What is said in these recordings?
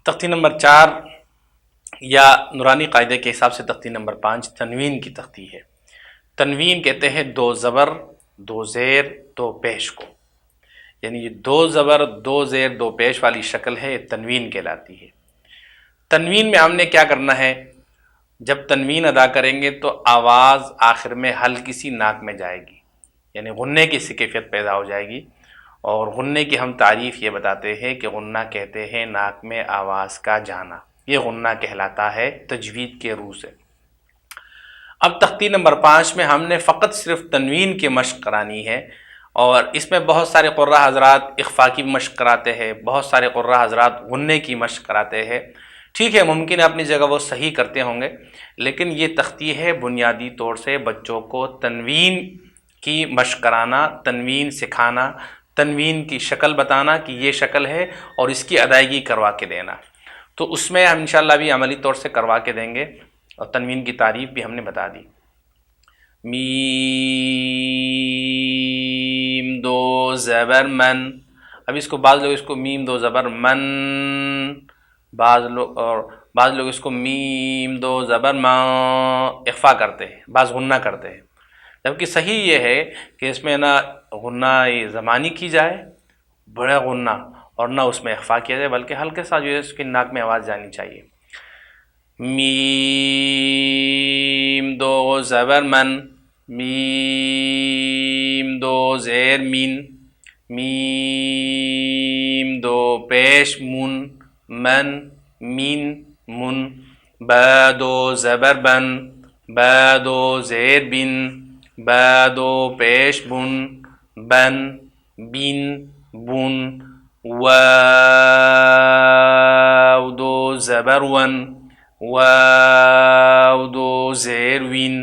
तख्ती नंबर 4 या नूरानी कायदे के हिसाब से तख्ती नंबर 5 तनवीन की तख्ती है। तनवीन कहते हैं दो ज़बर दो ज़ेर दो पेश को, यानी ये दो ज़बर दो ज़ेर दो पेश वाली शक्ल है, तनवीन कहलाती है। तनवीन में हमने क्या करना है, जब तनवीन अदा करेंगे तो आवाज़ आखिर में हल्की सी नाक में जाएगी, यानी गुन्ने की सी कैफियत पैदा हो जाएगी। और गुन्ने की हम तारीफ़ ये बताते हैं कि गुन्ना कहते हैं नाक में आवाज़ का जाना, ये गुन्ना कहलाता है तजवीद के रूह से। अब तख्ती नंबर 5 में हमने फ़कत सिर्फ तनवीन की मशक़ करानी है, और इसमें बहुत सारे क़ुर्रा हज़रात इख्फ़ा की मशक़ कराते हैं, बहुत सारे क़ुर्रा हज़रात गुन्ने की मशक़ कराते हैं। ठीक है, मुमकिन है अपनी जगह वो सही करते होंगे, लेकिन ये तख्ती है बुनियादी तौर से बच्चों को तनवीन की मशक़ कराना, तनवीन सिखाना, तनवीन की शक्ल बताना कि ये शक्ल है और इसकी अदायगी करवा के देना। तो उसमें हम इंशाअल्लाह भी अमली तौर से करवा के देंगे, और तनवीन की तारीफ़ भी हमने बता दी। मीम दो ज़बर मन, अब इसको बाज़ लोग इसको मीम दो ज़बर मन, बाज़ लोग इसको मीम दो ज़बर माँ इख्फ़ा करते हैं, बाज़ गुन्ना करते हैं। जबकि सही ये है कि इसमें ना गुन्ना ज़मानी की जाए बड़ा गुन्ना, और ना उसमें इख्फ़ा किया जाए, बल्कि हल्के सा जो है उसकी नाक में आवाज़ जानी चाहिए। मीम दो ज़बर मन, मीम दो ज़ेर मिन, मीम दो पेश मुन, मन मिन मुन, बा दो ज़बर बन, बा दो ज़ेर बिन, बा दो पेश बुन, बन बिन बुन, वाव दो ज़बर वन, वाव दो ज़ेर विन,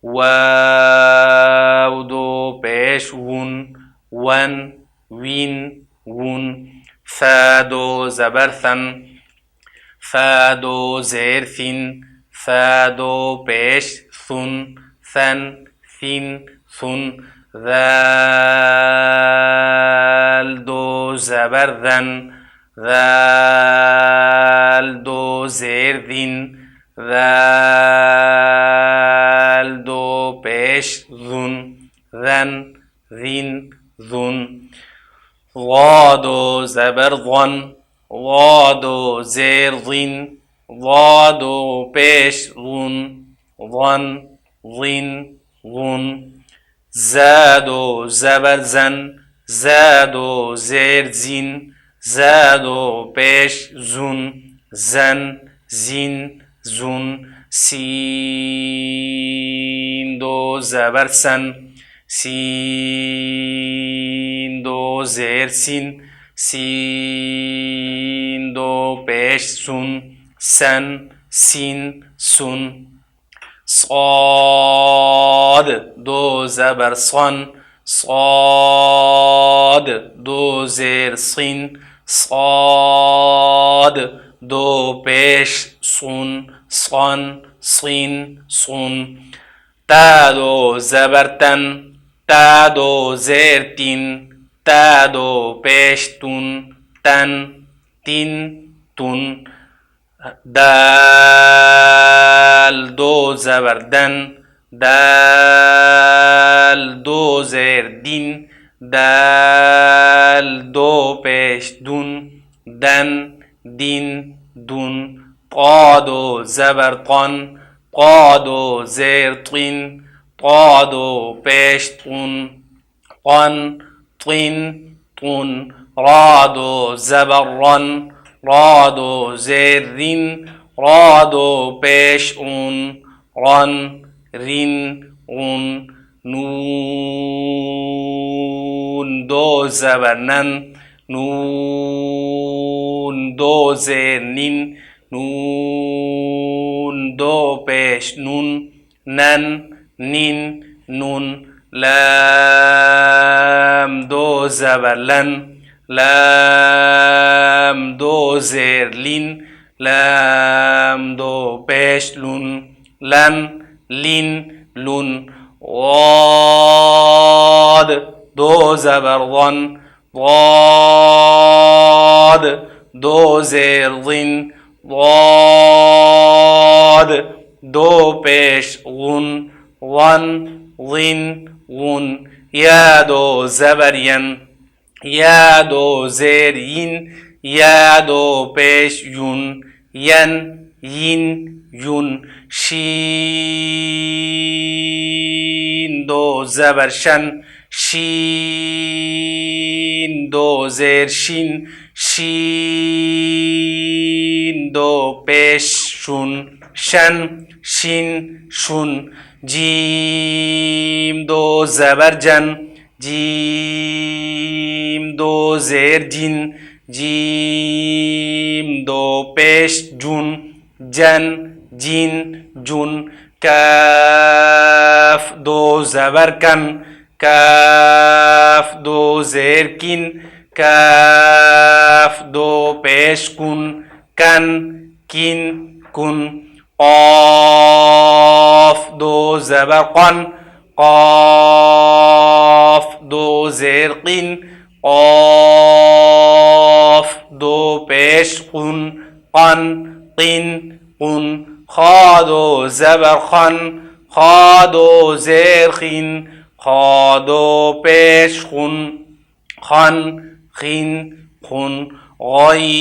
वाव दो पेश वुन, वन विन वुन, फ़ा दो ज़बर सन, फ़ा दो ज़ेर सिन, फ़ा दो पेश सुन, सन सिन सुन, ज़ाल दो ज़बर ज़न, ज़ाल दो ज़ेर दिन, ज़ाल दो पेश ज़ुन, ज़न ज़िन ज़ुन, ज़ा दो ज़बर ज़न, ज़ा दो ज़ेर ज़िन, ज़ा दो पेश ज़ुन, ज़न ज़िन ज़ुन, ज़ा दो ज़बर ज़न, ज़ा दो ज़ेर ज़िन, ज़ा दो पेश ज़ुन, ज़न ज़िन ज़ुन, सीन दो ज़बर सन, सीन दो ज़ेर सिन, सीन दो पेश सुन, सन सिन सुन, صاد दो ज़बर सन, صاد दो ज़ेर सिन, صاد दो पेश सुन, सन सिन सुन, ता दो ज़बर तन, ता दो ज़ेर तिन, ता दो पेश तुन, तन तिन तुन, दाल दो ज़बर दन, दाल दो ज़ेर दिन, दाल दो पेश दुन, दन दिन दुन, ता दो ज़बर तन, ता दो ज़ेर तिन, ता दो पेश तुन, तन तिन तुन, रा दो ज़बर रन, रा दो ज़ेर रिन, रा दो पेश उन, रन रिन उन, नून दो ज़बर नन, नून दो ज़ेर निन, नून दो पेश नुन, नन निन नुन, लाम दो ज़बर लन, लाम दो ज़ेर लिन, लाम दो पेश लुन, लन लिन लुन, वाद दो ज़बर वन, वाद دو زیر ضین ضاد دو پیش غن ون ضین غن یا دو زبر ین یا دو زیر ین یا دو پیش یون ین ین یون شین دو زبر شن شین دو زیر شین شین دو پیش شون شن شین شون جیم دو زبر جن جیم دو زیر جین جیم دو پیش جون جن جین جون کاف دو زبر کن کاف دو زیر کین کاف دو پیش کن کن کین کن قاف دو زبر قن قاف دو زیر قین قاف دو پیش قن قن قین قن خا دو زبر خن خا دو زیر خین خا دو پیش خن خن خین خن غین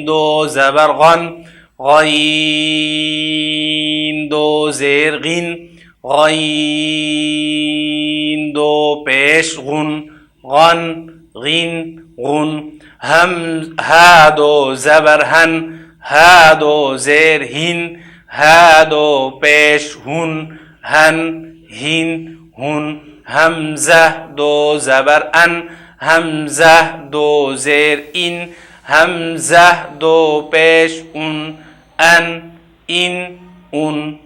دو زبر غن غین دو زیر غین غین دو پیش غن غن غین غن هم ها دو زبر هن ها دو زیر هین ها دو پیش هن هن هین هن همزه دو زبر ان همزه دو زیر این همزه دو پیش اون ان این اون